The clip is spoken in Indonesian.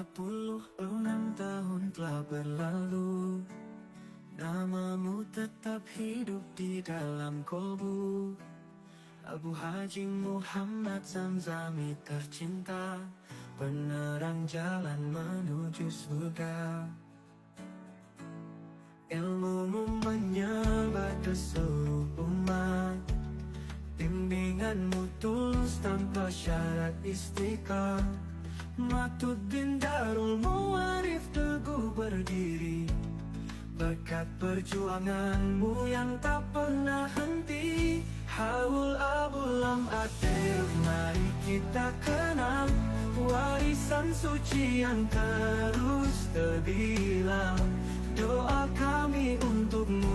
56 tahun telah berlalu, namamu tetap hidup di dalam kolbu. Abu Haji Muhammad Zamzami tercinta, penerang jalan menuju surga. Ilmumu menyebar ke seluruh umat, bimbinganmu tulus tanpa syarat istiqamah. Matuddin Darul Muarif teguh berdiri, berkat perjuanganmu yang tak pernah henti. Haul Abulam Atif, mari kita kenal warisan suci yang terus terbilang. Doa kami untukmu